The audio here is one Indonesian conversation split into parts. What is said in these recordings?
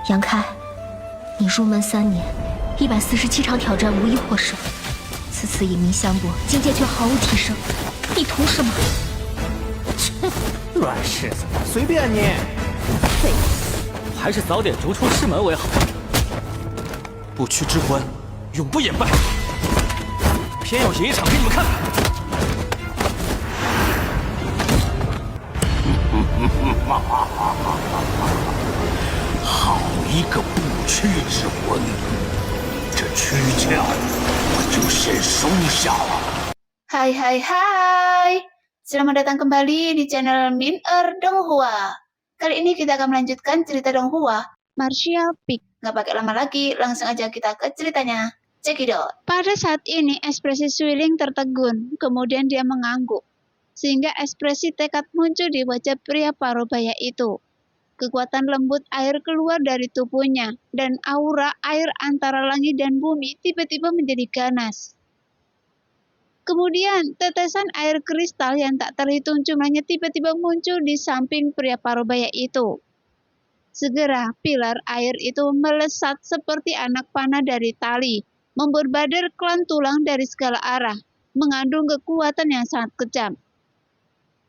杨开，你入门3年，147场挑战无一获胜，此次引名相搏，境界却毫无提升，你图什么？切，软柿子，随便你。废物，还是早点逐出师门为好。不屈之关，永不言败。偏要演一场给你们看。好一个不屈之魂！这躯壳我就先收下了。Hai, selamat datang kembali di channel Min-er Donghua. Kali ini kita akan melanjutkan cerita Donghua, Martial Peak. Nggak pakai lama lagi, langsung aja kita ke ceritanya. Cekidot. Pada saat ini ekspresi Swiling tertegun, kemudian dia mengangguk. Sehingga ekspresi tekad muncul di wajah pria parubaya itu. Kekuatan lembut air keluar dari tubuhnya, dan aura air antara langit dan bumi tiba-tiba menjadi ganas. Kemudian, tetesan air kristal yang tak terhitung jumlahnya tiba-tiba muncul di samping pria parubaya itu. Segera, pilar air itu melesat seperti anak panah dari tali, memberbadir klan tulang dari segala arah, mengandung kekuatan yang sangat kejam.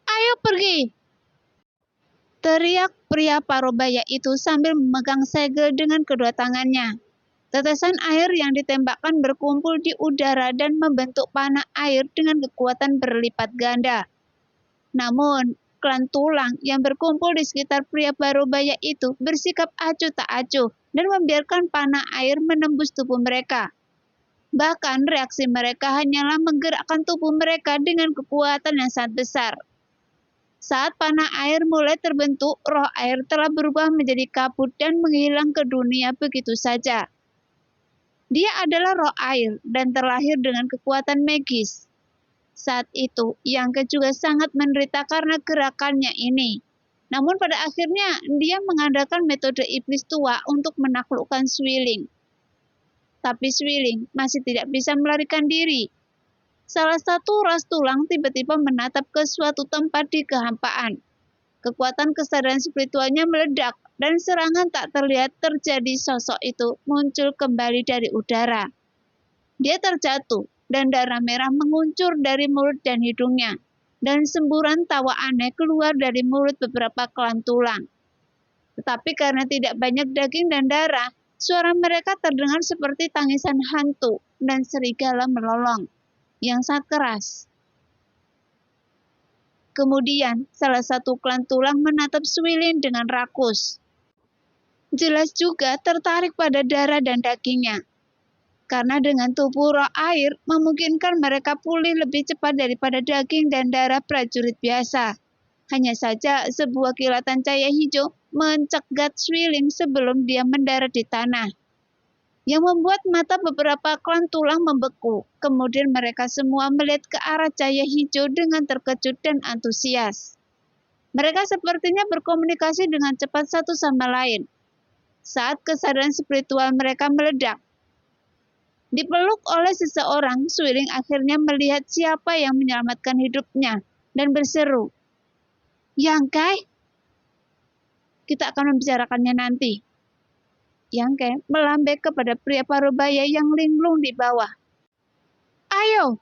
Ayo pergi! Teriak pria parubaya itu sambil memegang segel dengan kedua tangannya. Tetesan air yang ditembakkan berkumpul di udara dan membentuk panah air dengan kekuatan berlipat ganda. Namun, klan tulang yang berkumpul di sekitar pria parubaya itu bersikap acuh tak acuh dan membiarkan panah air menembus tubuh mereka. Bahkan reaksi mereka hanyalah menggerakkan tubuh mereka dengan kekuatan yang sangat besar. Saat panah air mulai terbentuk, roh air telah berubah menjadi kabut dan menghilang ke dunia begitu saja. Dia adalah roh air dan terlahir dengan kekuatan magis. Saat itu, Yangke juga sangat menderita karena gerakannya ini. Namun pada akhirnya, dia mengandalkan metode iblis tua untuk menaklukkan Swiling. Tapi Swiling masih tidak bisa melarikan diri. Salah satu ras tulang tiba-tiba menatap ke suatu tempat di kehampaan. Kekuatan kesadaran spiritualnya meledak dan serangan tak terlihat terjadi. Sosok itu muncul kembali dari udara. Dia terjatuh dan darah merah menguncur dari mulut dan hidungnya. Dan semburan tawa aneh keluar dari mulut beberapa klan tulang. Tetapi karena tidak banyak daging dan darah, suara mereka terdengar seperti tangisan hantu dan serigala melolong yang sangat keras. Kemudian, salah satu klan tulang menatap Swiling dengan rakus. Jelas juga tertarik pada darah dan dagingnya. Karena dengan tubuh roh air, memungkinkan mereka pulih lebih cepat daripada daging dan darah prajurit biasa. Hanya saja, sebuah kilatan cahaya hijau mencegat Swiling sebelum dia mendarat di tanah. Yang membuat mata beberapa klan tulang membeku. Kemudian mereka semua melihat ke arah cahaya hijau dengan terkejut dan antusias. Mereka sepertinya berkomunikasi dengan cepat satu sama lain. Saat kesadaran spiritual mereka meledak. Dipeluk oleh seseorang, Swiling akhirnya melihat siapa yang menyelamatkan hidupnya dan berseru, "Yangke, kita akan membicarakannya nanti." Yangke melambai kepada pria parubaya yang linglung di bawah. "Ayo!"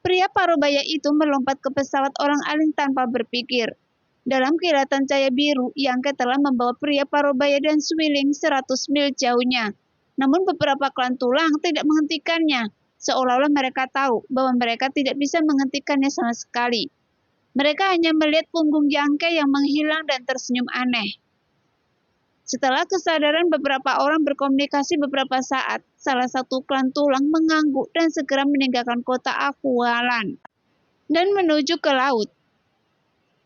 Pria parubaya itu melompat ke pesawat orang aling tanpa berpikir. Dalam kilatan cahaya biru, Yangke telah membawa pria parubaya dan Swiling 100 mil jauhnya. Namun beberapa klan tulang tidak menghentikannya, seolah-olah mereka tahu bahwa mereka tidak bisa menghentikannya sama sekali. Mereka hanya melihat punggung Yangke yang menghilang dan tersenyum aneh. Setelah kesadaran beberapa orang berkomunikasi beberapa saat, salah satu klan tulang mengangguk dan segera meninggalkan kota Akualan dan menuju ke laut.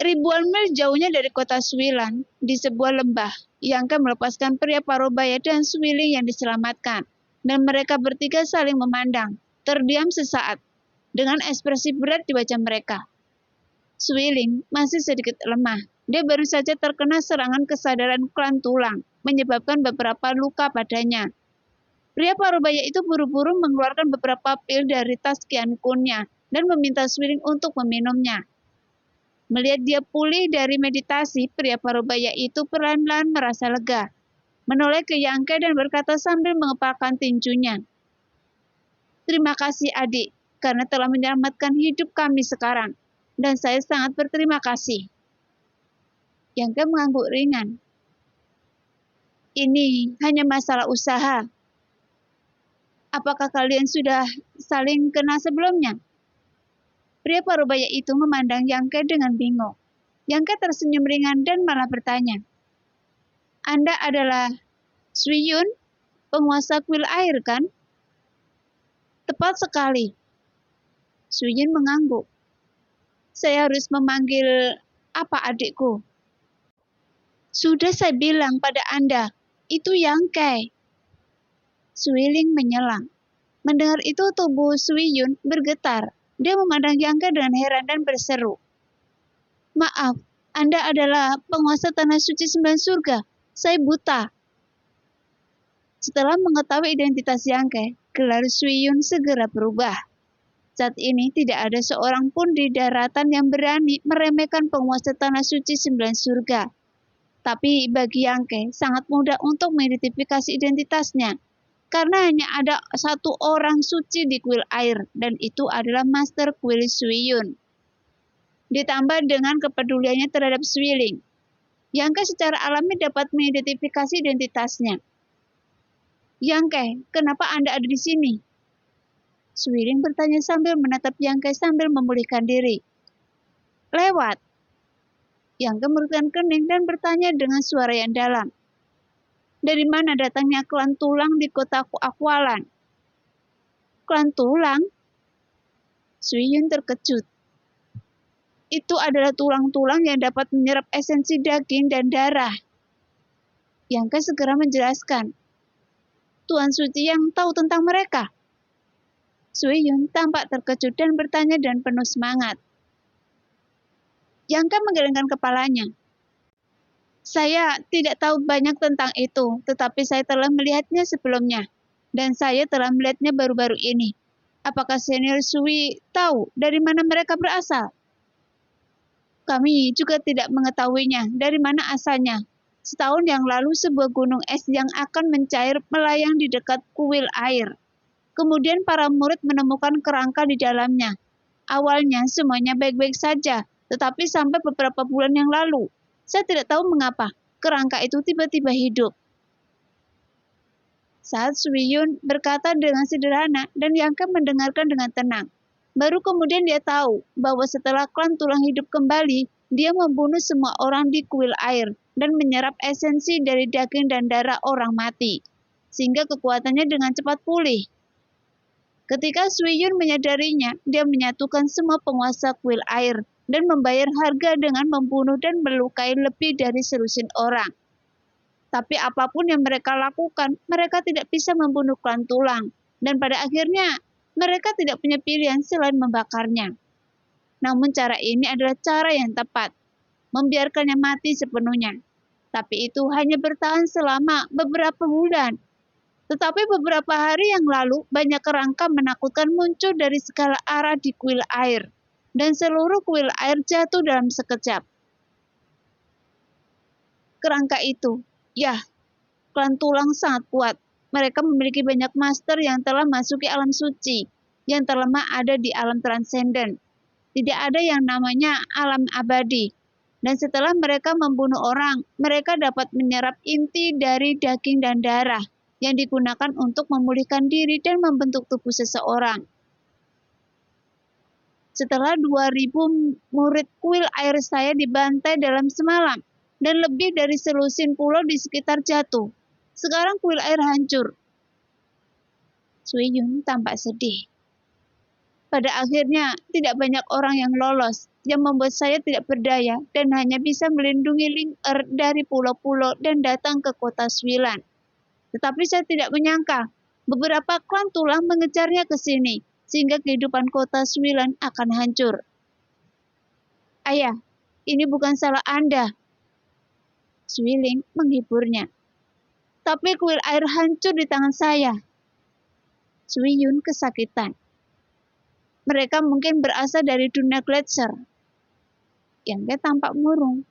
Ribuan mil jauhnya dari kota Swilan, di sebuah lembah, Yangke melepaskan pria parubaya dan Swiling yang diselamatkan, dan mereka bertiga saling memandang, terdiam sesaat, dengan ekspresi berat di wajah mereka. Swiling masih sedikit lemah. Dia baru saja terkena serangan kesadaran klan tulang, menyebabkan beberapa luka padanya. Pria parubaya itu buru-buru mengeluarkan beberapa pil dari tas Qian Kun-nya dan meminta Swiling untuk meminumnya. Melihat dia pulih dari meditasi, pria parubaya itu perlahan-lahan merasa lega. menoleh ke Yang Ke dan berkata sambil mengepalkan tinjunya. Terima kasih adik, karena telah menyelamatkan hidup kami sekarang, dan saya sangat berterima kasih. Yang Ke mengangguk ringan. Ini hanya masalah usaha. Apakah kalian sudah saling kenal sebelumnya? Pria parubaya itu memandang Yang Ke dengan bingung. Yang Ke tersenyum ringan dan malah bertanya, Anda adalah Sui Yun, penguasa kuil air kan? Tepat sekali. Sui Yun mengangguk. Saya harus memanggil apa adikku? Sudah saya bilang pada Anda, itu Yang Ke. Sui Ling menyelang. Mendengar itu tubuh Sui Yun bergetar. Dia memandang Yang Ke dengan heran dan berseru. Maaf, Anda adalah penguasa Tanah Suci 9 Surga. Saya buta. Setelah mengetahui identitas Yang Ke, gelar Sui Yun segera berubah. Saat ini tidak ada seorang pun di daratan yang berani meremehkan penguasa Tanah Suci 9 Surga. Tapi bagi Yang Ke sangat mudah untuk mengidentifikasi identitasnya. Karena hanya ada satu orang suci di kuil air, dan itu adalah Master Kuil Sui Yun. Ditambah dengan kepeduliannya terhadap Sui Ling, Yang Ke secara alami dapat mengidentifikasi identitasnya. Yang Ke, kenapa Anda ada di sini? Sui Ling bertanya sambil menatap Yang Ke sambil memulihkan diri. Lewat. Yang Ke merutkan kening dan bertanya dengan suara yang dalam. Dari mana datangnya klan tulang di kota Akwalan? Klan tulang? Sui Yun terkejut. Itu adalah tulang-tulang yang dapat menyerap esensi daging dan darah. Yang Ke segera menjelaskan. Tuan Suci yang tahu tentang mereka. Sui Yun tampak terkejut dan bertanya dan penuh semangat. Yang Ke menggelengkan kepalanya. Saya tidak tahu banyak tentang itu, tetapi saya telah melihatnya sebelumnya. Dan saya telah melihatnya baru-baru ini. Apakah senior Sui tahu dari mana mereka berasal? Kami juga tidak mengetahuinya dari mana asalnya. Setahun yang lalu sebuah gunung es yang akan mencair melayang di dekat kuil air. Kemudian para murid menemukan kerangka di dalamnya. Awalnya semuanya baik-baik saja, tetapi sampai beberapa bulan yang lalu, saya tidak tahu mengapa kerangka itu tiba-tiba hidup. Saat Sui Yun berkata dengan sederhana dan Yang Ke mendengarkan dengan tenang. Baru kemudian dia tahu bahwa setelah klan tulang hidup kembali, dia membunuh semua orang di kuil air dan menyerap esensi dari daging dan darah orang mati, sehingga kekuatannya dengan cepat pulih. Ketika Sui Yun menyadarinya, dia menyatukan semua penguasa kuil air dan membayar harga dengan membunuh dan melukai lebih dari selusin orang. Tapi apapun yang mereka lakukan, mereka tidak bisa membunuh klan tulang. Dan pada akhirnya, mereka tidak punya pilihan selain membakarnya. Namun cara ini adalah cara yang tepat, membiarkannya mati sepenuhnya. Tapi itu hanya bertahan selama beberapa bulan. Tetapi beberapa hari yang lalu, banyak kerangka menakutkan muncul dari segala arah di kuil air. Dan seluruh kuil air jatuh dalam sekejap. Kerangka itu, ya, klan tulang sangat kuat. Mereka memiliki banyak master yang telah masuki alam suci, yang terlemah ada di alam transenden. Tidak ada yang namanya alam abadi. Dan setelah mereka membunuh orang, mereka dapat menyerap inti dari daging dan darah yang digunakan untuk memulihkan diri dan membentuk tubuh seseorang. Setelah 2000 murid kuil air saya dibantai dalam semalam, dan lebih dari selusin pulau di sekitar jatuh. Sekarang kuil air hancur. Sui Yun tampak sedih. Pada akhirnya, tidak banyak orang yang lolos, yang membuat saya tidak berdaya dan hanya bisa melindungi Ling Er dari pulau-pulau dan datang ke kota Swilan. Tetapi saya tidak menyangka, beberapa klan tulang mengejarnya ke sini, sehingga kehidupan kota Swilan akan hancur. Ayah, ini bukan salah Anda. Sui Ling menghiburnya. Tapi kuil air hancur di tangan saya. Sui Yun kesakitan. Mereka mungkin berasal dari dunia Gletser. Yang Ke tampak murung.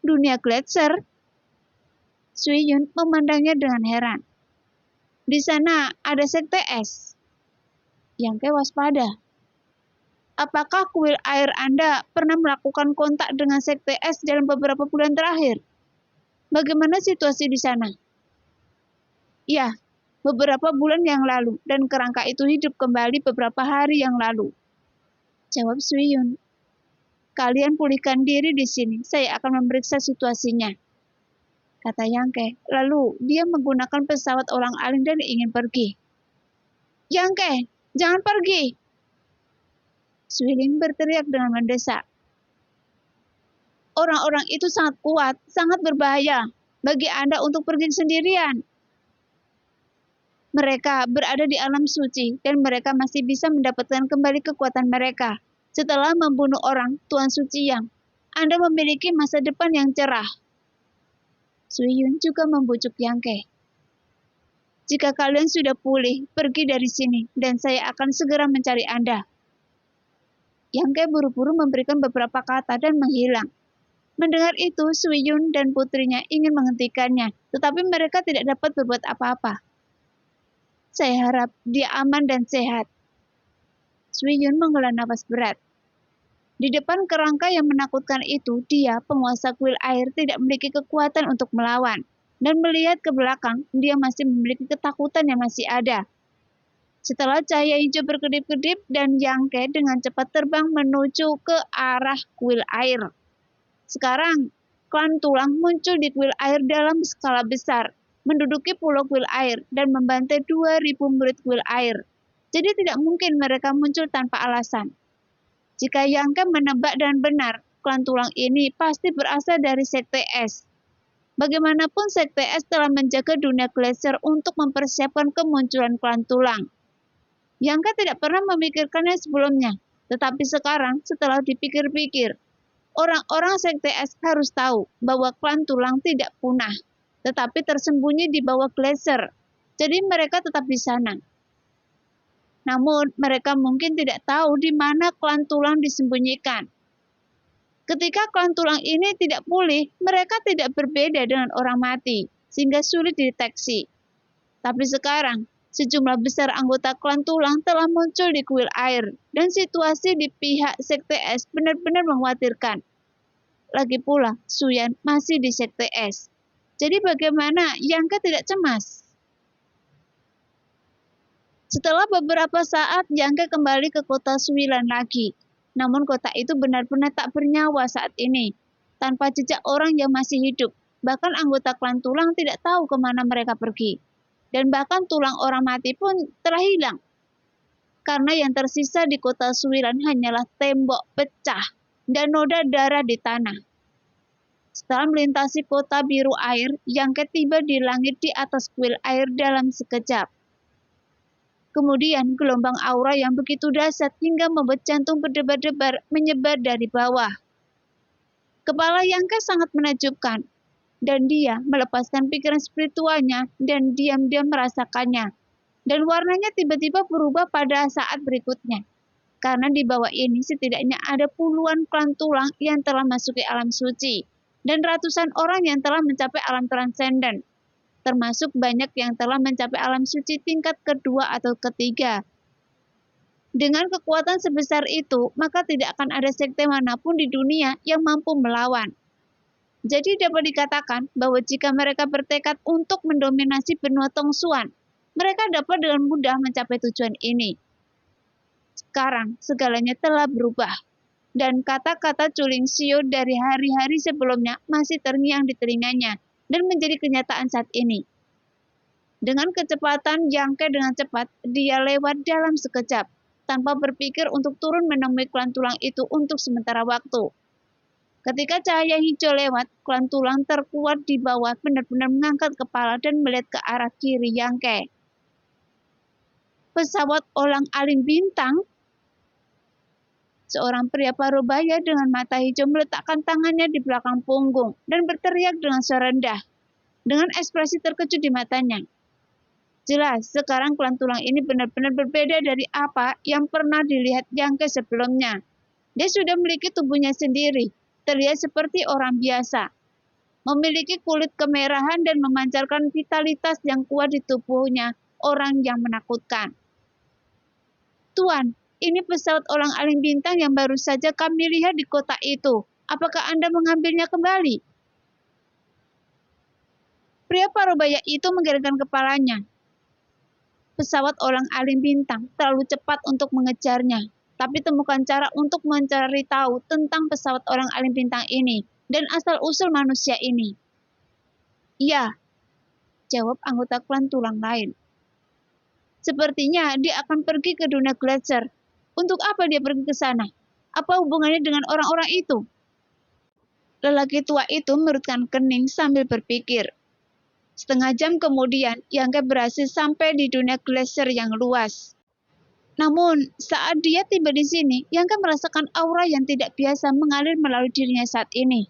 Dunia Gletser? Sui Yun memandangnya dengan heran. Di sana ada sekte es. Yang Ke waspada. Apakah kuil air Anda pernah melakukan kontak dengan sekte es dalam beberapa bulan terakhir? Bagaimana situasi di sana? Ya, beberapa bulan yang lalu, dan kerangka itu hidup kembali beberapa hari yang lalu. Jawab Sui Yun. Kalian pulihkan diri di sini, saya akan memeriksa situasinya. Kata Yang Ke. Lalu dia menggunakan pesawat olang-aling dan ingin pergi. Yang Ke, jangan pergi! Sui Ling berteriak dengan mendesak. Orang-orang itu sangat kuat, sangat berbahaya bagi Anda untuk pergi sendirian. Mereka berada di alam suci dan mereka masih bisa mendapatkan kembali kekuatan mereka setelah membunuh orang Tuan Suci Yang. Anda memiliki masa depan yang cerah. Sui Yun juga membujuk Yang Ke. Jika kalian sudah pulih, pergi dari sini dan saya akan segera mencari Anda. Yang Ke buru-buru memberikan beberapa kata dan menghilang. Mendengar itu, Sui Yun dan putrinya ingin menghentikannya, tetapi mereka tidak dapat berbuat apa-apa. Saya harap dia aman dan sehat. Sui Yun menghela nafas berat. Di depan kerangka yang menakutkan itu, dia, penguasa kuil air, tidak memiliki kekuatan untuk melawan. Dan melihat ke belakang, dia masih memiliki ketakutan yang masih ada. Setelah cahaya hijau berkedip-kedip dan Yang Ke dengan cepat terbang menuju ke arah kuil air. Sekarang, klan tulang muncul di kuil air dalam skala besar, menduduki pulau kuil air dan membantai 2.000 murid kuil air. Jadi tidak mungkin mereka muncul tanpa alasan. Jika Yang Ke menebak dan benar, klan tulang ini pasti berasal dari sekte es. Bagaimanapun sekte es telah menjaga dunia Glacier untuk mempersiapkan kemunculan klan tulang. Yang Ke tidak pernah memikirkannya sebelumnya, tetapi sekarang setelah dipikir-pikir, orang-orang sekte es harus tahu bahwa klan tulang tidak punah, tetapi tersembunyi di bawah Glacier, jadi mereka tetap di sana. Namun, mereka mungkin tidak tahu di mana klan tulang disembunyikan. Ketika klan tulang ini tidak pulih, mereka tidak berbeda dengan orang mati, sehingga sulit dideteksi. Tapi sekarang, sejumlah besar anggota klan tulang telah muncul di kuil air, dan situasi di pihak sekte es benar-benar mengkhawatirkan. Lagi pula, Suyan masih di sekte es. Jadi bagaimana Yang Ke tidak cemas? Setelah beberapa saat, Yang Ke kembali ke kota Suilan lagi. Namun kota itu benar-benar tak bernyawa saat ini, tanpa jejak orang yang masih hidup. Bahkan anggota klan tulang tidak tahu kemana mereka pergi. Dan bahkan tulang orang mati pun telah hilang. Karena yang tersisa di kota Suilan hanyalah tembok pecah dan noda darah di tanah. Setelah melintasi kota biru air, Yang Ke tiba di langit di atas kuil air dalam sekejap. Kemudian gelombang aura yang begitu dahsyat hingga membuat jantung berdebar-debar menyebar dari bawah. Kepala Yang Ke sangat menakjubkan. Dan dia melepaskan pikiran spiritualnya dan diam-diam merasakannya. Dan warnanya tiba-tiba berubah pada saat berikutnya. Karena di bawah ini setidaknya ada puluhan klan tulang yang telah masuki alam suci. Dan ratusan orang yang telah mencapai alam transenden. Termasuk banyak yang telah mencapai alam suci tingkat kedua atau ketiga. Dengan kekuatan sebesar itu, maka tidak akan ada sekte manapun di dunia yang mampu melawan. Jadi dapat dikatakan bahwa jika mereka bertekad untuk mendominasi benua Tongsuan, mereka dapat dengan mudah mencapai tujuan ini. Sekarang segalanya telah berubah, dan kata-kata Culing Shio dari hari-hari sebelumnya masih terngiang di telinganya dan menjadi kenyataan saat ini. Dengan kecepatan Yang Ke dengan cepat, dia lewat dalam sekejap, tanpa berpikir untuk turun menemui klan tulang itu untuk sementara waktu. Ketika cahaya hijau lewat, klan tulang terkuat di bawah benar-benar mengangkat kepala dan melihat ke arah kiri Yang Ke. Pesawat olang-aling bintang? Seorang pria parubaya dengan mata hijau meletakkan tangannya di belakang punggung dan berteriak dengan suara rendah, dengan ekspresi terkejut di matanya. Jelas, sekarang klan tulang ini benar-benar berbeda dari apa yang pernah dilihat Yang Ke sebelumnya. Dia sudah memiliki tubuhnya sendiri, terlihat seperti orang biasa. memiliki kulit kemerahan dan memancarkan vitalitas yang kuat di tubuhnya, orang yang menakutkan. Tuan, ini pesawat Elang-Aling Bintang yang baru saja kami lihat di kota itu. Apakah Anda mengambilnya kembali? Pria parubaya itu menggelengkan kepalanya. Pesawat Elang-Aling Bintang terlalu cepat untuk mengejarnya, tapi temukan cara untuk mencari tahu tentang pesawat Elang-Aling Bintang ini dan asal-usul manusia ini. Ya, jawab anggota klan tulang lain. Sepertinya dia akan pergi ke dunia Gletser. Untuk apa dia pergi ke sana? Apa hubungannya dengan orang-orang itu? Lelaki tua itu mengerutkan kening sambil berpikir. Setengah jam kemudian, Yangke berhasil sampai di dunia Gletser yang luas. Namun, saat dia tiba di sini, Yangke merasakan aura yang tidak biasa mengalir melalui dirinya saat ini.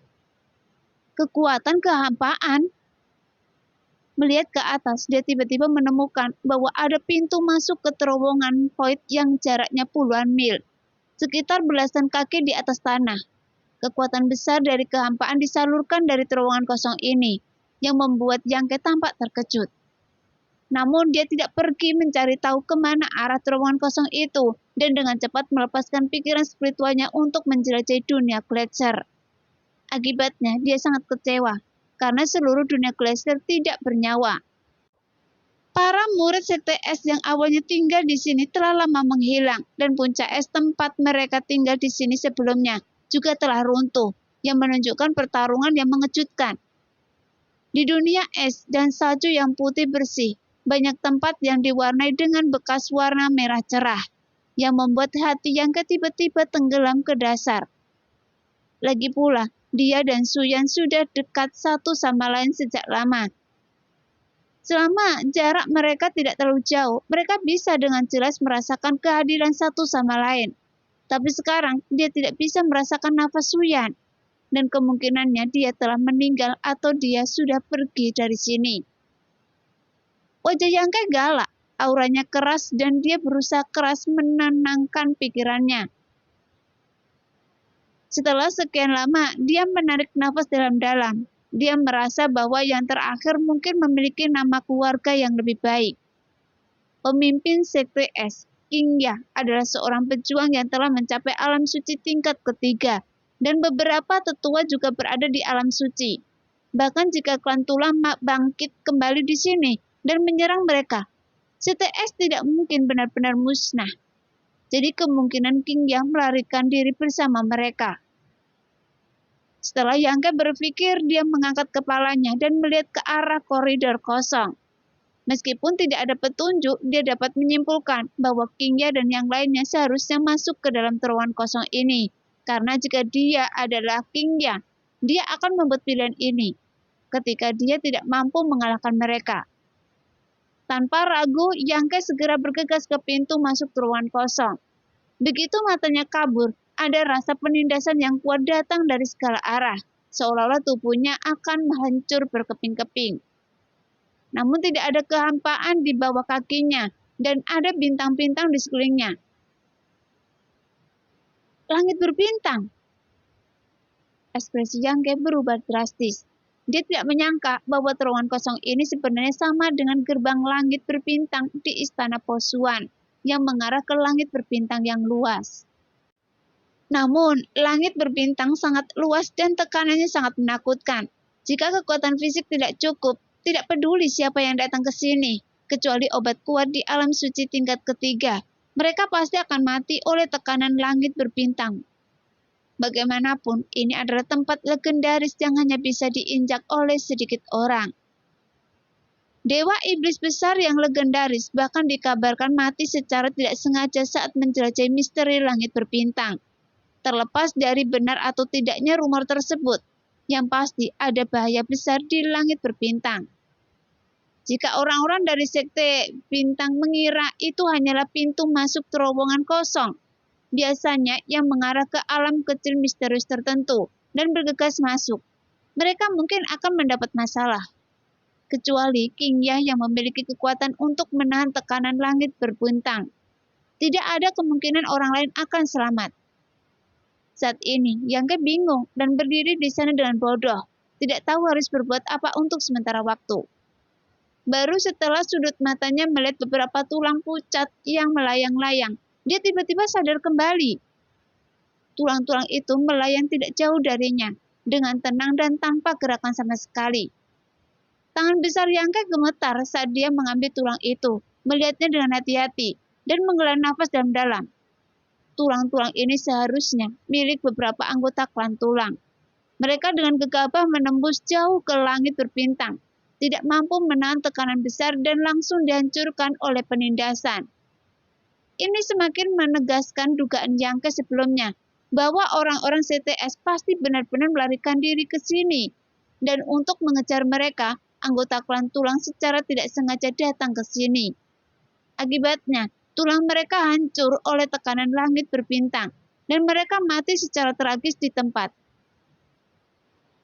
Kekuatan kehampaan. Melihat ke atas, dia tiba-tiba menemukan bahwa ada pintu masuk ke terowongan void yang jaraknya puluhan mil, sekitar belasan kaki di atas tanah. Kekuatan besar dari kehampaan disalurkan dari terowongan kosong ini, yang membuat Yangke tampak terkejut. Namun dia tidak pergi mencari tahu kemana arah terowongan kosong itu, dan dengan cepat melepaskan pikiran spiritualnya untuk menjelajahi dunia Gletser. Akibatnya, dia sangat kecewa, karena seluruh dunia Gletser tidak bernyawa. Para murid Sekte Es yang awalnya tinggal di sini telah lama menghilang, dan puncak es tempat mereka tinggal di sini sebelumnya juga telah runtuh, yang menunjukkan pertarungan yang mengejutkan. Di dunia es dan salju yang putih bersih, banyak tempat yang diwarnai dengan bekas warna merah cerah, yang membuat hati Yangke tiba-tiba tenggelam ke dasar. Lagi pula, dia dan Suyan sudah dekat satu sama lain sejak lama. Selama jarak mereka tidak terlalu jauh, mereka bisa dengan jelas merasakan kehadiran satu sama lain. Tapi sekarang, dia tidak bisa merasakan nafas Suyan, dan kemungkinannya dia telah meninggal atau dia sudah pergi dari sini. Wajah Yangke galak, auranya keras dan dia berusaha keras menenangkan pikirannya. Setelah sekian lama, dia menarik nafas dalam-dalam. Dia merasa bahwa yang terakhir mungkin memiliki nama keluarga yang lebih baik. Pemimpin Sekte Es, King Ya, adalah seorang pejuang yang telah mencapai alam suci tingkat ketiga, dan beberapa tetua juga berada di alam suci. Bahkan jika klan tulang bangkit kembali di sini dan menyerang mereka, Sekte Es tidak mungkin benar-benar musnah. Jadi kemungkinan King Ya melarikan diri bersama mereka. Setelah Yangke berpikir, dia mengangkat kepalanya dan melihat ke arah koridor kosong. Meskipun tidak ada petunjuk, dia dapat menyimpulkan bahwa King Ya dan yang lainnya seharusnya masuk ke dalam terowongan kosong ini. Karena jika dia adalah King Ya, dia akan membuat pilihan ini ketika dia tidak mampu mengalahkan mereka. Tanpa ragu, Yangke segera bergegas ke pintu masuk terowongan kosong. Begitu matanya kabur, ada rasa penindasan yang kuat datang dari segala arah, seolah-olah tubuhnya akan hancur berkeping-keping. Namun tidak ada kehampaan di bawah kakinya, dan ada bintang-bintang di sekelilingnya. Langit berbintang. Ekspresi Yangke berubah drastis. Dia tidak menyangka bahwa terowongan kosong ini sebenarnya sama dengan gerbang langit berbintang di Istana Posuan, yang mengarah ke langit berbintang yang luas. Namun, langit berbintang sangat luas dan tekanannya sangat menakutkan. Jika kekuatan fisik tidak cukup, tidak peduli siapa yang datang ke sini, kecuali obat kuat di alam suci tingkat ketiga, mereka pasti akan mati oleh tekanan langit berbintang. Bagaimanapun, ini adalah tempat legendaris yang hanya bisa diinjak oleh sedikit orang. Dewa iblis besar yang legendaris bahkan dikabarkan mati secara tidak sengaja saat menjelajahi misteri langit berbintang. Terlepas dari benar atau tidaknya rumor tersebut, yang pasti ada bahaya besar di langit berbintang. Jika orang-orang dari Sekte Bintang mengira itu hanyalah pintu masuk terowongan kosong, biasanya yang mengarah ke alam kecil misterius tertentu dan bergegas masuk, mereka mungkin akan mendapat masalah. Kecuali King Ya yang memiliki kekuatan untuk menahan tekanan langit berbintang. Tidak ada kemungkinan orang lain akan selamat. Saat ini, Yangke bingung dan berdiri di sana dengan bodoh. tidak tahu harus berbuat apa untuk sementara waktu. Baru setelah sudut matanya melihat beberapa tulang pucat yang melayang-layang, dia tiba-tiba sadar kembali. Tulang-tulang itu melayang tidak jauh darinya, dengan tenang dan tanpa gerakan sama sekali. Tangan besar Yangke gemetar saat dia mengambil tulang itu, melihatnya dengan hati-hati, dan menghela nafas dalam-dalam. Tulang-tulang ini seharusnya milik beberapa anggota klan tulang. Mereka dengan gegabah menembus jauh ke langit berbintang, tidak mampu menahan tekanan besar dan langsung dihancurkan oleh penindasan. Ini semakin menegaskan dugaan Yangke sebelumnya, bahwa orang-orang CTS pasti benar-benar melarikan diri ke sini. Dan untuk mengejar mereka, anggota klan tulang secara tidak sengaja datang ke sini. Akibatnya, tulang mereka hancur oleh tekanan langit berbintang, dan mereka mati secara tragis di tempat.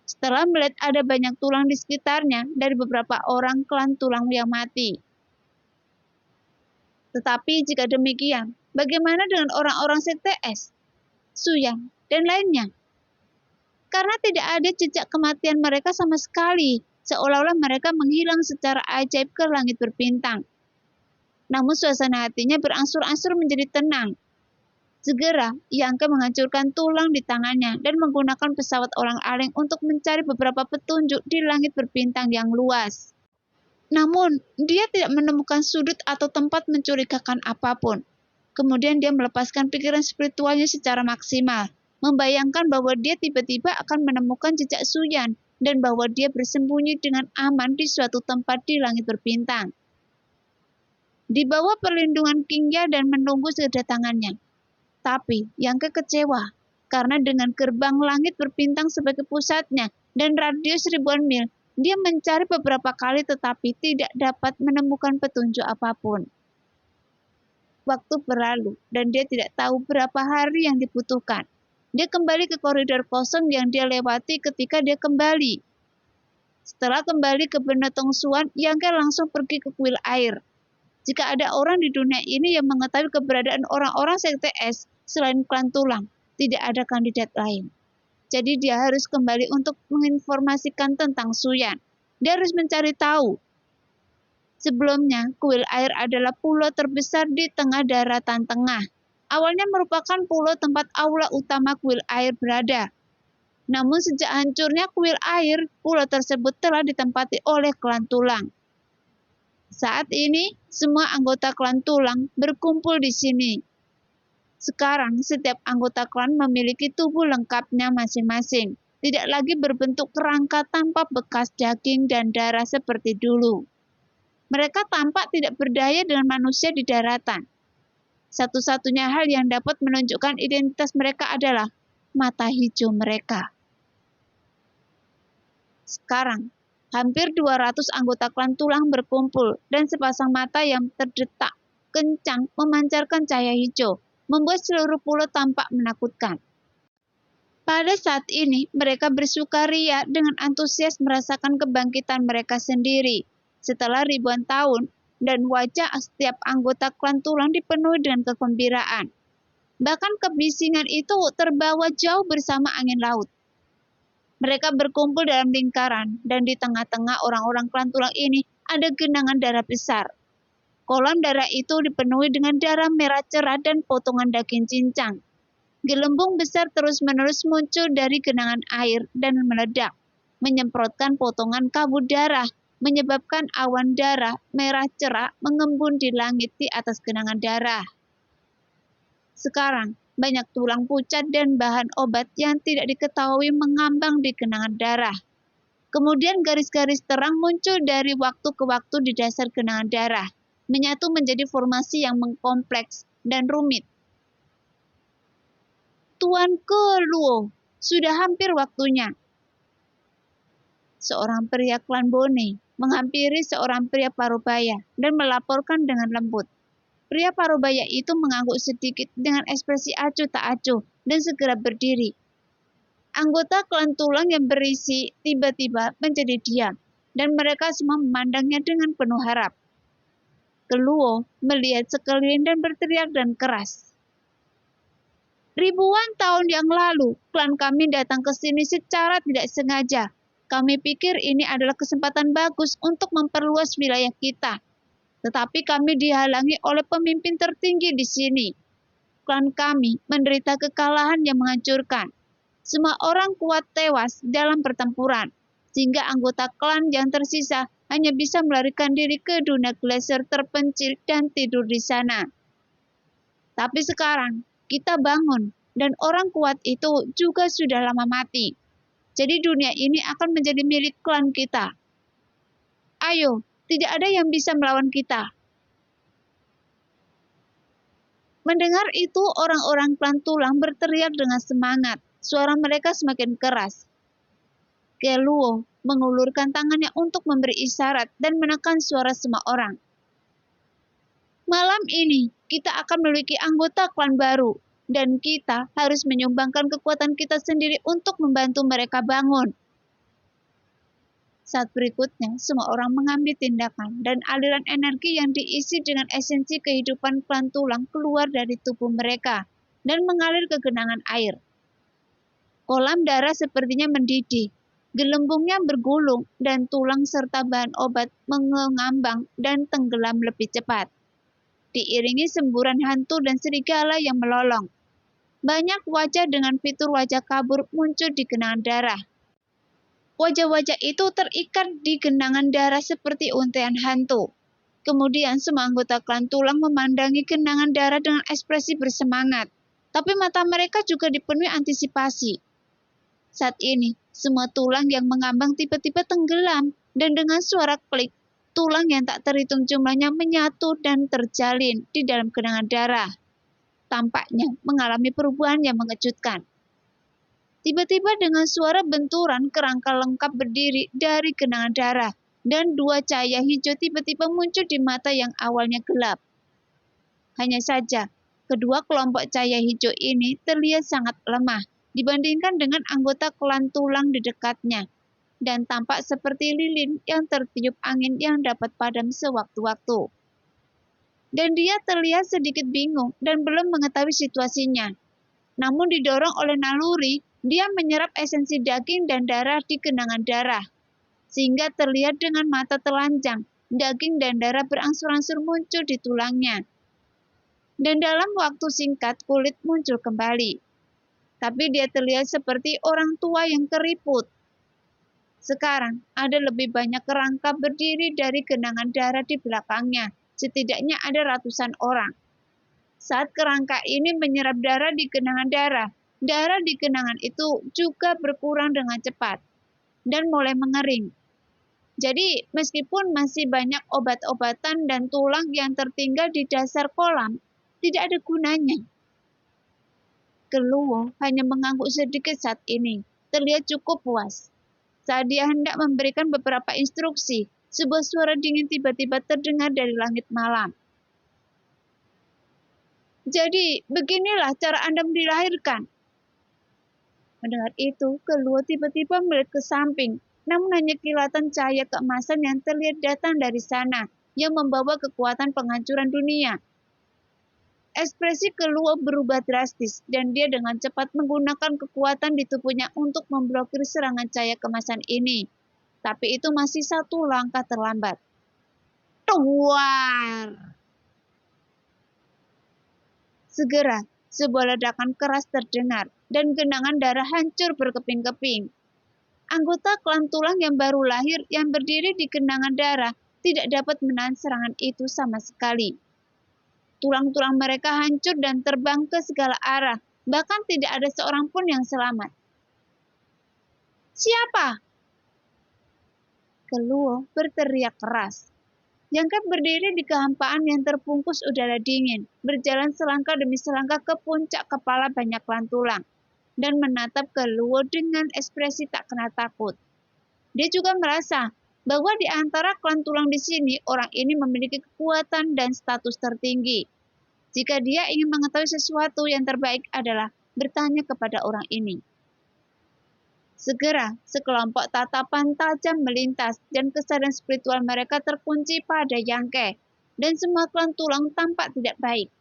Setelah melihat ada banyak tulang di sekitarnya dari beberapa orang klan tulang yang mati. Tetapi jika demikian, bagaimana dengan orang-orang CTS, Suyang, dan lainnya? Karena tidak ada jejak kematian mereka sama sekali, seolah-olah mereka menghilang secara ajaib ke langit berbintang. Namun suasana hatinya berangsur-angsur menjadi tenang. Segera, Yangke menghancurkan tulang di tangannya dan menggunakan pesawat orang-aling untuk mencari beberapa petunjuk di langit berbintang yang luas. Namun, dia tidak menemukan sudut atau tempat mencurigakan apapun. Kemudian dia melepaskan pikiran spiritualnya secara maksimal, membayangkan bahwa dia tiba-tiba akan menemukan jejak Suyan dan bahwa dia bersembunyi dengan aman di suatu tempat di langit berbintang. Di bawah perlindungan Qingya dan menunggu kedatangannya. Tapi Yangke kecewa, karena dengan gerbang langit berbintang sebagai pusatnya dan radius ribuan mil, dia mencari beberapa kali tetapi tidak dapat menemukan petunjuk apapun. Waktu berlalu dan dia tidak tahu berapa hari yang dibutuhkan. Dia kembali ke koridor kosong yang dia lewati ketika dia kembali. Setelah kembali ke benda Tongsuan, Yangke langsung pergi ke kuil air. Jika ada orang di dunia ini yang mengetahui keberadaan orang-orang CTS selain klan tulang, tidak ada kandidat lain. Jadi dia harus kembali untuk menginformasikan tentang Suyan. Dia harus mencari tahu. Sebelumnya, kuil air adalah pulau terbesar di tengah daratan tengah. Awalnya merupakan pulau tempat aula utama kuil air berada. Namun sejak hancurnya kuil air, pulau tersebut telah ditempati oleh klan tulang. Saat ini, semua anggota klan tulang berkumpul di sini. Sekarang, setiap anggota klan memiliki tubuh lengkapnya masing-masing, tidak lagi berbentuk kerangka tanpa bekas daging dan darah seperti dulu. Mereka tampak tidak berdaya dengan manusia di daratan. Satu-satunya hal yang dapat menunjukkan identitas mereka adalah mata hijau mereka. Sekarang, hampir 200 anggota klan tulang berkumpul dan sepasang mata yang terdetak kencang memancarkan cahaya hijau, membuat seluruh pulau tampak menakutkan. Pada saat ini, mereka bersukaria dengan antusias merasakan kebangkitan mereka sendiri setelah ribuan tahun, dan wajah setiap anggota klan tulang dipenuhi dengan kegembiraan. Bahkan kebisingan itu terbawa jauh bersama angin laut. Mereka berkumpul dalam lingkaran, dan di tengah-tengah orang-orang klan tulang ini ada genangan darah besar. Kolam darah itu dipenuhi dengan darah merah cerah dan potongan daging cincang. Gelembung besar terus-menerus muncul dari genangan air dan meledak, menyemprotkan potongan kabut darah, menyebabkan awan darah merah cerah mengembun di langit di atas genangan darah. Sekarang, banyak tulang pucat dan bahan obat yang tidak diketahui mengambang di genangan darah. Kemudian garis-garis terang muncul dari waktu ke waktu di dasar genangan darah, menyatu menjadi formasi yang mengkompleks dan rumit. Tuanku Luo, sudah hampir waktunya. Seorang pria klan Bone menghampiri seorang pria Parubaya dan melaporkan dengan lembut. Pria Parubaya itu mengangguk sedikit dengan ekspresi acuh tak acuh dan segera berdiri. Anggota klan tulang yang berisi tiba-tiba menjadi diam, dan mereka semua memandangnya dengan penuh harap. Luo melihat sekeliling dan berteriak dan keras. Ribuan tahun yang lalu, klan kami datang ke sini secara tidak sengaja. Kami pikir ini adalah kesempatan bagus untuk memperluas wilayah kita. Tetapi kami dihalangi oleh pemimpin tertinggi di sini. Klan kami menderita kekalahan yang menghancurkan. Semua orang kuat tewas dalam pertempuran, sehingga anggota klan yang tersisa hanya bisa melarikan diri ke dunia glacier terpencil dan tidur di sana. Tapi sekarang kita bangun, dan orang kuat itu juga sudah lama mati. Jadi dunia ini akan menjadi milik klan kita. Ayo, tidak ada yang bisa melawan kita. Mendengar itu, orang-orang klan tulang berteriak dengan semangat. Suara mereka semakin keras. Keluo mengulurkan tangannya untuk memberi isyarat dan menekan suara semua orang. Malam ini, kita akan memiliki anggota klan baru. Dan kita harus menyumbangkan kekuatan kita sendiri untuk membantu mereka bangun. Saat berikutnya, semua orang mengambil tindakan dan aliran energi yang diisi dengan esensi kehidupan klan tulang keluar dari tubuh mereka dan mengalir ke genangan air. Kolam darah sepertinya mendidih, gelembungnya bergulung dan tulang serta bahan obat mengambang dan tenggelam lebih cepat. Diiringi semburan hantu dan serigala yang melolong. Banyak wajah dengan fitur wajah kabur muncul di genangan darah. Wajah-wajah itu terikat di genangan darah seperti untaian hantu. Kemudian semua anggota klan tulang memandangi genangan darah dengan ekspresi bersemangat. Tapi mata mereka juga dipenuhi antisipasi. Saat ini, semua tulang yang mengambang tiba-tiba tenggelam. Dan dengan suara klik, tulang yang tak terhitung jumlahnya menyatu dan terjalin di dalam genangan darah. Tampaknya mengalami perubahan yang mengejutkan. Tiba-tiba dengan suara benturan, kerangka lengkap berdiri dari genangan darah, dan dua cahaya hijau tiba-tiba muncul di mata yang awalnya gelap. Hanya saja, kedua kelompok cahaya hijau ini terlihat sangat lemah dibandingkan dengan anggota klan tulang di dekatnya, dan tampak seperti lilin yang tertiup angin yang dapat padam sewaktu-waktu. Dan dia terlihat sedikit bingung dan belum mengetahui situasinya. Namun didorong oleh naluri, dia menyerap esensi daging dan darah di genangan darah. Sehingga terlihat dengan mata telanjang, daging dan darah berangsur-angsur muncul di tulangnya. Dan dalam waktu singkat kulit muncul kembali. Tapi dia terlihat seperti orang tua yang keriput. Sekarang ada lebih banyak kerangka berdiri dari genangan darah di belakangnya. Setidaknya ada ratusan orang. Saat kerangka ini menyerap darah di genangan darah, darah di genangan itu juga berkurang dengan cepat dan mulai mengering. Jadi, meskipun masih banyak obat-obatan dan tulang yang tertinggal di dasar kolam, tidak ada gunanya. Keluo hanya mengangguk sedikit saat ini, terlihat cukup puas. Saat dia hendak memberikan beberapa instruksi, sebuah suara dingin tiba-tiba terdengar dari langit malam. Jadi, beginilah cara Anda dilahirkan. Mendengar itu, Keluo tiba-tiba melihat ke samping, namun hanya kilatan cahaya keemasan yang terlihat datang dari sana, yang membawa kekuatan penghancuran dunia. Ekspresi Keluo berubah drastis, dan dia dengan cepat menggunakan kekuatan di tubuhnya untuk memblokir serangan cahaya keemasan ini. Tapi itu masih satu langkah terlambat. Tuar! Segera, sebuah ledakan keras terdengar, dan genangan darah hancur berkeping-keping. Anggota klan tulang yang baru lahir yang berdiri di genangan darah tidak dapat menahan serangan itu sama sekali. Tulang-tulang mereka hancur dan terbang ke segala arah, bahkan tidak ada seorang pun yang selamat. Siapa? Keluo berteriak keras. Jangkep berdiri di kehampaan yang terbungkus udara dingin, berjalan selangkah demi selangkah ke puncak kepala banyak klan tulang, dan menatap Keluo dengan ekspresi tak kenal takut. Dia juga merasa bahwa di antara klan tulang di sini, orang ini memiliki kekuatan dan status tertinggi. Jika dia ingin mengetahui sesuatu, yang terbaik adalah bertanya kepada orang ini. Segera, sekelompok tatapan tajam melintas dan kesadaran spiritual mereka terkunci pada Yangke, dan semua klan tulang tampak tidak baik.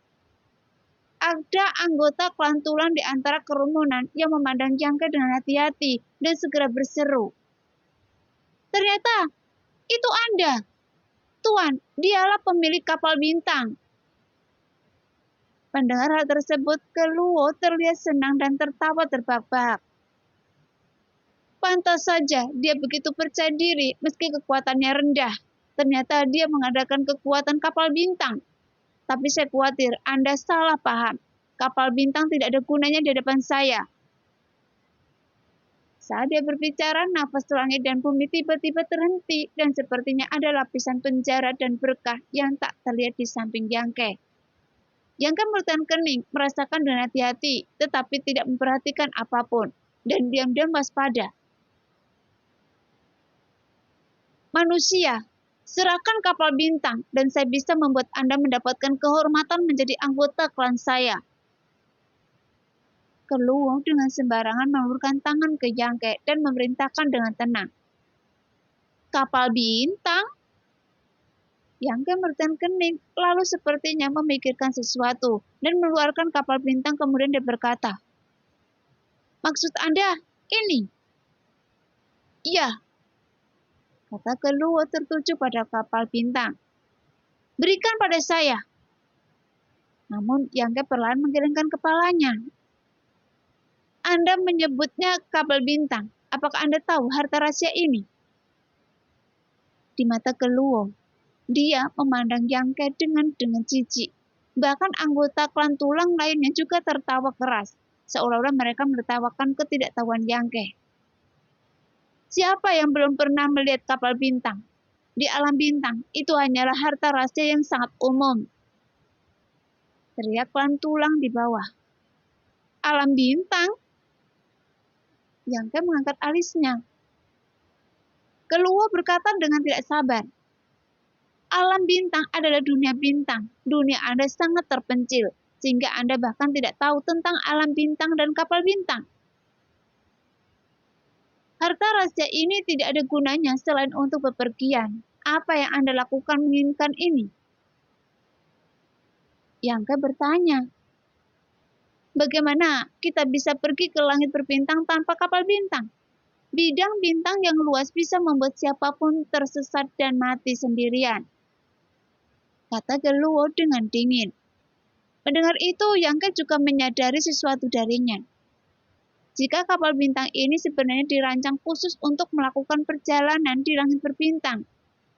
Ada anggota klan tulang di antara kerumunan yang memandang Yangke dengan hati-hati dan segera berseru. Ternyata itu Anda. Tuan, dialah pemilik kapal bintang. Mendengar hal tersebut, Keluo terlihat senang dan tertawa terbahak-bahak. Pantas saja dia begitu percaya diri meski kekuatannya rendah. Ternyata dia mengadakan kekuatan kapal bintang. Tapi saya khawatir Anda salah paham. Kapal bintang tidak ada gunanya di hadapan saya. Saat dia berbicara, nafas langit dan bumi tiba-tiba terhenti dan sepertinya ada lapisan penjara dan berkah yang tak terlihat di samping Yangke. Yangke bertahan kening, merasakan dengan hati-hati, tetapi tidak memperhatikan apapun, dan diam-diam waspada. Manusia, serahkan kapal bintang, dan saya bisa membuat Anda mendapatkan kehormatan menjadi anggota klan saya. Keluo dengan sembarangan mengulurkan tangan ke Yangke dan memerintahkan dengan tenang. Kapal bintang? Yangke bertahan kening, lalu sepertinya memikirkan sesuatu dan mengeluarkan kapal bintang kemudian dia berkata, "Maksud Anda ini?" "Iya," kata Keluo tertuju pada kapal bintang. "Berikan pada saya." Namun Yangke perlahan menggelengkan kepalanya. "Anda menyebutnya kapal bintang. Apakah Anda tahu harta rahasia ini?" Di mata Keluo, dia memandang Yangke dengan jijik. Bahkan anggota klan tulang lainnya juga tertawa keras, seolah-olah mereka menertawakan ketidaktahuan Yangke. Siapa yang belum pernah melihat kapal bintang? Di alam bintang, itu hanyalah harta rahasia yang sangat umum. Teriak klan tulang di bawah. Alam bintang? Yangke mengangkat alisnya. Keluo berkata dengan tidak sabar. Alam bintang adalah dunia bintang. Dunia Anda sangat terpencil, sehingga Anda bahkan tidak tahu tentang alam bintang dan kapal bintang. Harta rahasia ini tidak ada gunanya selain untuk bepergian. Apa yang Anda lakukan menginginkan ini? Yangke bertanya. Bagaimana kita bisa pergi ke langit berbintang tanpa kapal bintang? Bidang bintang yang luas bisa membuat siapapun tersesat dan mati sendirian, kata Keluo dengan dingin. Mendengar itu, Yangke juga menyadari sesuatu darinya. Jika kapal bintang ini sebenarnya dirancang khusus untuk melakukan perjalanan di langit berbintang,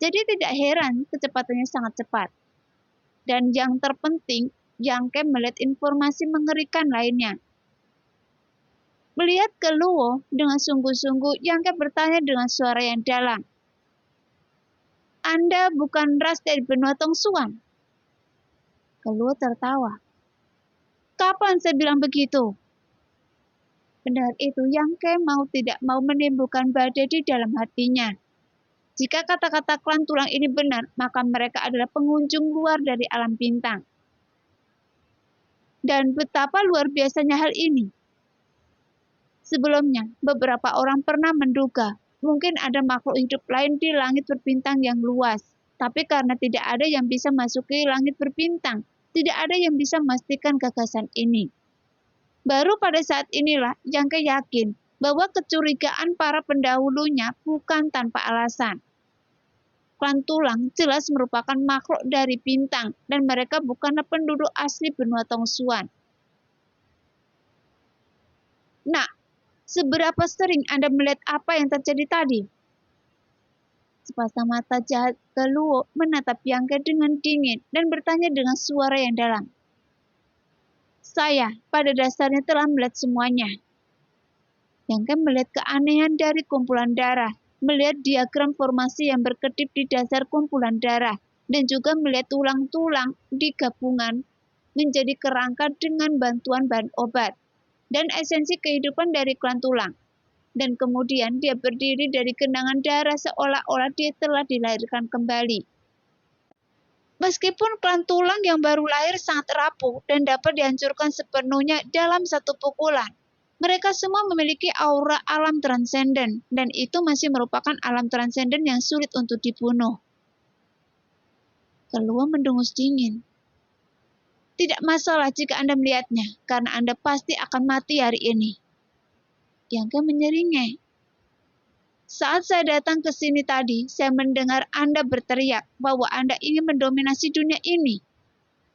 jadi tidak heran kecepatannya sangat cepat. Dan yang terpenting, Yangke melihat informasi mengerikan lainnya. Melihat Keluo dengan sungguh-sungguh, Yangke bertanya dengan suara yang dalam. Anda bukan ras dari benua Tongsuan? Keluo tertawa. Kapan saya bilang begitu? Mendengar itu, Yangke mau tidak mau menimbulkan badai di dalam hatinya. Jika kata-kata klan tulang ini benar, maka mereka adalah pengunjung luar dari alam bintang. Dan betapa luar biasanya hal ini. Sebelumnya, beberapa orang pernah menduga mungkin ada makhluk hidup lain di langit berbintang yang luas. Tapi karena tidak ada yang bisa masuk ke langit berbintang, tidak ada yang bisa memastikan gagasan ini. Baru pada saat inilah Yangke yakin bahwa kecurigaan para pendahulunya bukan tanpa alasan. Klan tulang jelas merupakan makhluk dari bintang dan mereka bukanlah penduduk asli benua Tongsuan. Nah, seberapa sering Anda melihat apa yang terjadi tadi? Sepasang mata jahat Keluo menatap Yangke dengan dingin dan bertanya dengan suara yang dalam. Saya pada dasarnya telah melihat semuanya. Yangke melihat keanehan dari kumpulan darah, melihat diagram formasi yang berkedip di dasar kumpulan darah, dan juga melihat tulang-tulang di gabungan menjadi kerangka dengan bantuan bahan obat, dan esensi kehidupan dari klan tulang. Dan kemudian dia berdiri dari genangan darah seolah-olah dia telah dilahirkan kembali. Meskipun klan tulang yang baru lahir sangat rapuh dan dapat dihancurkan sepenuhnya dalam satu pukulan, mereka semua memiliki aura alam transenden, dan itu masih merupakan alam transenden yang sulit untuk dibunuh. Keluo mendengus dingin. Tidak masalah jika Anda melihatnya, karena Anda pasti akan mati hari ini. Yangke menyeringai. Saat saya datang ke sini tadi, saya mendengar Anda berteriak bahwa Anda ingin mendominasi dunia ini.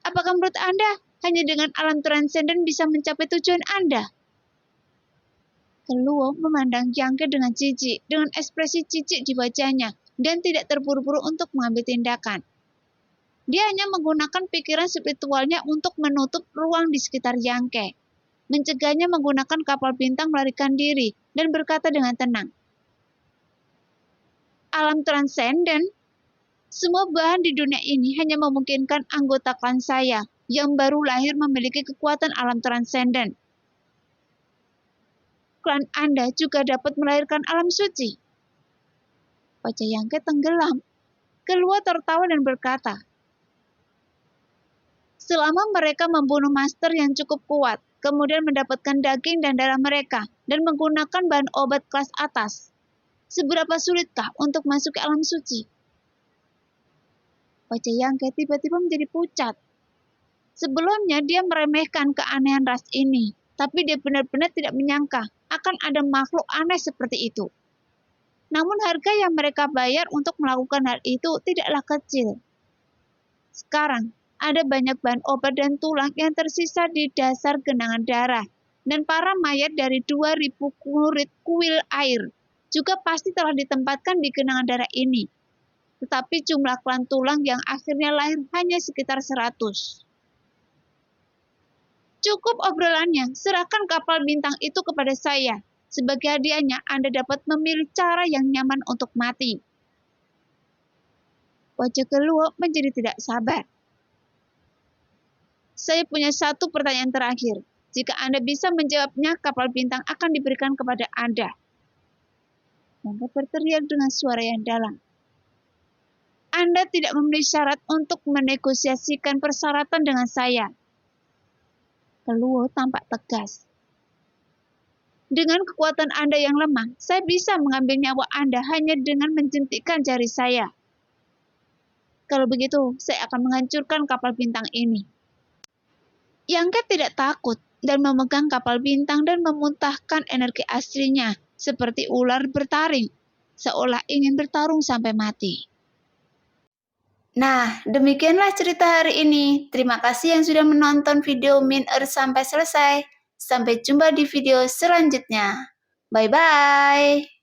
Apakah menurut Anda hanya dengan alam transenden bisa mencapai tujuan Anda? Keluo memandang Yangke dengan jijik, dengan ekspresi jijik di wajahnya, dan tidak terburu-buru untuk mengambil tindakan. Dia hanya menggunakan pikiran spiritualnya untuk menutup ruang di sekitar Yangke, mencegahnya menggunakan kapal bintang melarikan diri, dan berkata dengan tenang, alam transenden, semua bahan di dunia ini hanya memungkinkan anggota klan saya yang baru lahir memiliki kekuatan alam transenden. Klan Anda juga dapat melahirkan alam suci. Wajah Yangke tenggelam. Keluar tertawa dan berkata, selama mereka membunuh master yang cukup kuat, kemudian mendapatkan daging dan darah mereka, dan menggunakan bahan obat kelas atas, seberapa sulitkah untuk masuk ke alam suci? Wajah Yangke tiba-tiba menjadi pucat. Sebelumnya dia meremehkan keanehan ras ini, tapi dia benar-benar tidak menyangka akan ada makhluk aneh seperti itu. Namun harga yang mereka bayar untuk melakukan hal itu tidaklah kecil. Sekarang, ada banyak bahan obat dan tulang yang tersisa di dasar genangan darah, dan para mayat dari 2000 murid kuil air juga pasti telah ditempatkan di genangan darah ini. Tetapi jumlah klan tulang yang akhirnya lahir hanya sekitar 100. Cukup obrolannya, serahkan kapal bintang itu kepada saya. Sebagai hadiahnya, Anda dapat memilih cara yang nyaman untuk mati. Wajah Keluo menjadi tidak sabar. Saya punya satu pertanyaan terakhir. Jika Anda bisa menjawabnya, kapal bintang akan diberikan kepada Anda. Yangke berteriak dengan suara yang dalam. Anda tidak memenuhi syarat untuk menegosiasikan persyaratan dengan saya. Keluo tampak tegas. Dengan kekuatan Anda yang lemah, saya bisa mengambil nyawa Anda hanya dengan menjentikkan jari saya. Kalau begitu, saya akan menghancurkan kapal bintang ini. Yangke tidak takut dan memegang kapal bintang dan memuntahkan energi aslinya seperti ular bertaring, seolah ingin bertarung sampai mati. Nah, demikianlah cerita hari ini. Terima kasih yang sudah menonton video Min sampai selesai. Sampai jumpa di video selanjutnya. Bye-bye.